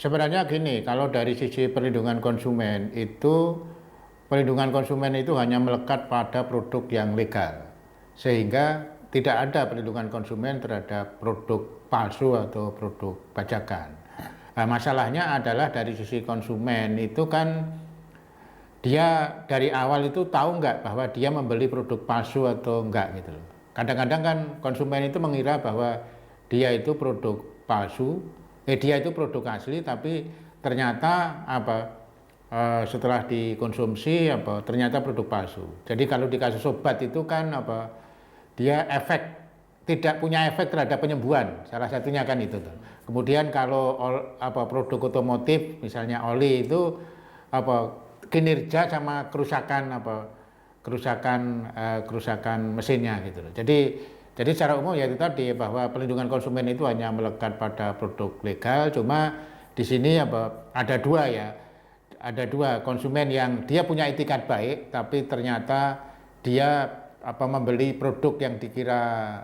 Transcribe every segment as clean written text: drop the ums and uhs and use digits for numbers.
Sebenarnya gini, kalau dari sisi perlindungan konsumen itu, perlindungan konsumen itu hanya melekat pada produk yang legal, sehingga tidak ada perlindungan konsumen terhadap produk palsu atau produk bajakan. Nah, masalahnya adalah dari sisi konsumen itu kan dia dari awal itu tahu nggak bahwa dia membeli produk palsu atau enggak gitu loh. Kadang-kadang kan konsumen itu mengira bahwa dia itu produk palsu, dia itu produk asli, tapi ternyata setelah dikonsumsi ternyata produk palsu. Jadi kalau di kasus obat itu kan dia tidak punya efek terhadap penyembuhan, salah satunya kan itu tuh. Kemudian kalau produk otomotif misalnya oli itu kinerja sama kerusakan mesinnya gitu loh. Jadi secara umum ya itu tadi bahwa perlindungan konsumen itu hanya melekat pada produk legal. Cuma di sini ada dua ya, ada dua konsumen yang dia punya etikat baik, tapi ternyata dia membeli produk yang dikira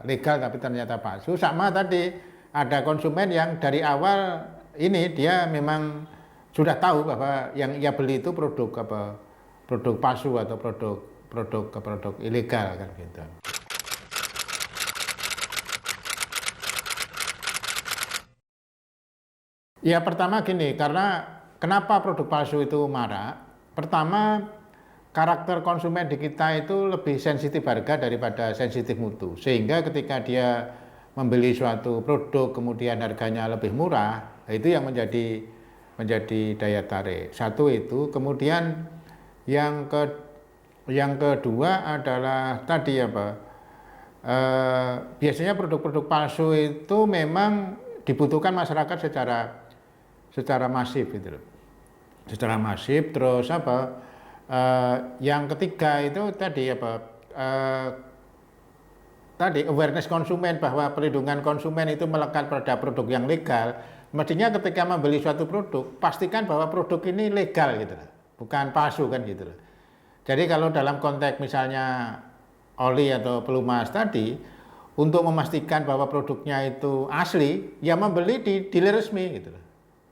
legal tapi ternyata palsu. Sama tadi ada konsumen yang dari awal ini dia memang sudah tahu bahwa yang ia beli itu produk palsu atau produk ilegal kan gitu. Ya pertama gini, karena kenapa produk palsu itu marak? Pertama, karakter konsumen di kita itu lebih sensitif harga daripada sensitif mutu. Sehingga ketika dia membeli suatu produk kemudian harganya lebih murah, itu yang menjadi daya tarik. Satu itu, kemudian yang kedua adalah tadi biasanya produk-produk palsu itu memang dibutuhkan masyarakat secara masif gitu loh. Secara masif. Terus yang ketiga itu tadi tadi awareness konsumen, bahwa perlindungan konsumen itu melekat pada produk yang legal. Mestinya ketika membeli suatu produk, pastikan bahwa produk ini legal gitu loh, bukan palsu kan gitu loh. Jadi kalau dalam konteks misalnya oli atau pelumas tadi, untuk memastikan bahwa produknya itu asli, ya membeli di dealer resmi gitu loh.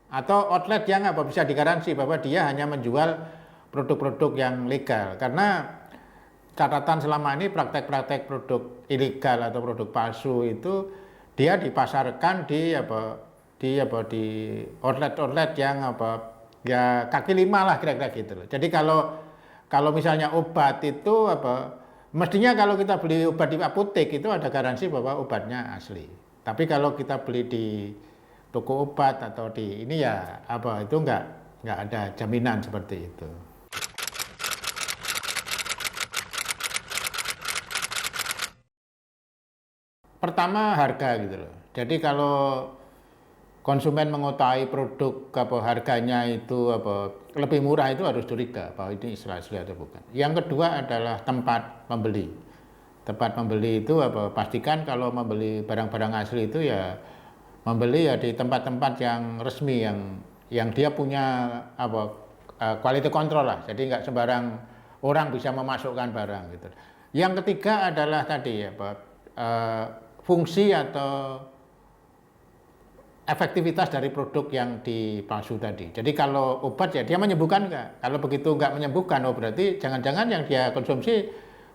Atau outlet yang bisa digaransi bahwa dia hanya menjual produk-produk yang legal. Karena catatan selama ini praktek-praktek produk ilegal atau produk palsu itu dia dipasarkan di outlet-outlet yang ya kaki lima lah kira-kira gitu loh. Jadi kalau misalnya obat itu mestinya kalau kita beli obat di apotek itu ada garansi bahwa obatnya asli. Tapi kalau kita beli di toko obat atau di ini ya itu nggak ada jaminan seperti itu. Pertama harga gitu loh. Jadi kalau konsumen mengetahui produk harganya itu lebih murah, itu harus curiga bahwa ini asli atau bukan. Yang kedua adalah tempat membeli. Tempat membeli itu pastikan kalau membeli barang-barang asli itu ya membeli ya di tempat-tempat yang resmi yang dia punya quality control lah. Jadi nggak sembarang orang bisa memasukkan barang gitu. Yang ketiga adalah tadi fungsi atau efektivitas dari produk yang dipalsu tadi. Jadi kalau obat ya dia menyembuhkan nggak? Kalau begitu nggak menyembuhkan, berarti jangan-jangan yang dia konsumsi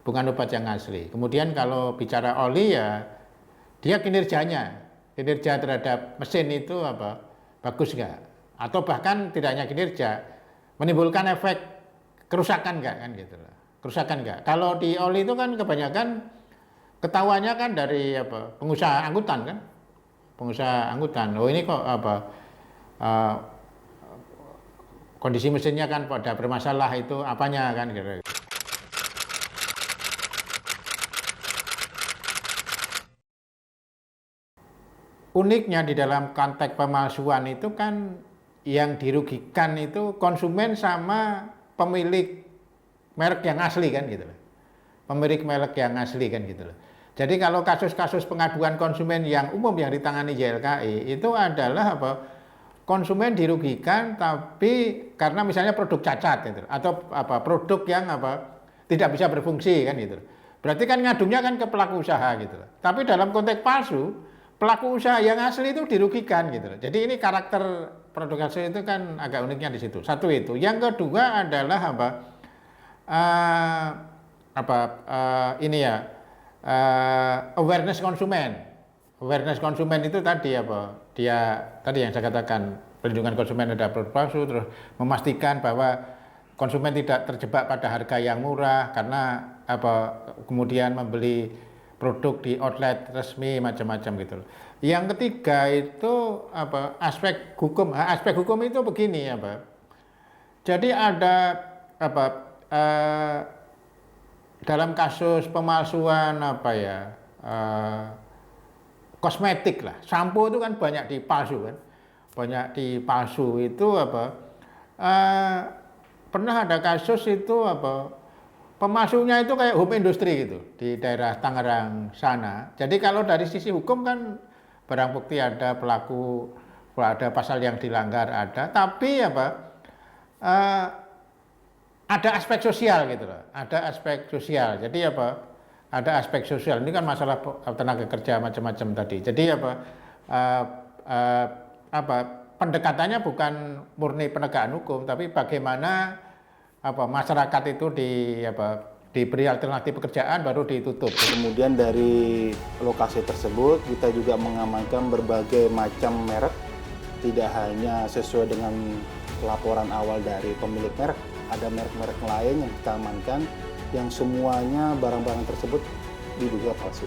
bukan obat yang asli. Kemudian kalau bicara oli ya dia kinerja terhadap mesin itu bagus nggak? Atau bahkan tidak hanya kinerja, menimbulkan efek kerusakan nggak kan gitu loh. Kerusakan nggak? Kalau di oli itu kan kebanyakan ketahuannya kan dari pengusaha angkutan kan. Pengusaha angkutan, ini kok kondisi mesinnya kan pada bermasalah, itu apanya kan gitu. Uniknya di dalam konteks pemalsuan itu kan yang dirugikan itu konsumen sama pemilik merek yang asli kan gitu loh. Pemilik merek yang asli kan gitu loh. Jadi kalau kasus-kasus pengaduan konsumen yang umum yang ditangani YLKI itu adalah konsumen dirugikan tapi karena misalnya produk cacat gitu, atau produk yang tidak bisa berfungsi kan gitu. Berarti kan ngadungnya kan ke pelaku usaha gitu. Tapi dalam konteks palsu, pelaku usaha yang asli itu dirugikan gitu. Jadi ini karakter produk hasil itu kan agak uniknya di situ. Satu itu. Yang kedua adalah apa? Ini ya, awareness konsumen. Awareness konsumen itu tadi apa? Dia tadi yang saya katakan, perlindungan konsumen ada produk palsu, terus memastikan bahwa konsumen tidak terjebak pada harga yang murah karena kemudian membeli produk di outlet resmi macam-macam gitu loh. Yang ketiga itu aspek hukum. Aspek hukum itu begini Jadi ada dalam kasus pemalsuan kosmetik lah, sampo itu kan banyak dipalsu kan, itu pernah ada kasus itu pemalsunya itu kayak home industry gitu di daerah Tangerang sana. Jadi kalau dari sisi hukum kan barang bukti ada, pelaku ada, pasal yang dilanggar ada, tapi ada aspek sosial gitu loh, ada aspek sosial. Jadi ada aspek sosial. Ini kan masalah tenaga kerja macam-macam tadi. Jadi pendekatannya bukan murni penegakan hukum, tapi bagaimana masyarakat itu diberi alternatif pekerjaan baru ditutup. Kemudian dari lokasi tersebut kita juga mengamankan berbagai macam merek, tidak hanya sesuai dengan laporan awal dari pemilik merek, ada merek-merek lain yang kita amankan yang semuanya barang-barang tersebut diduga palsu.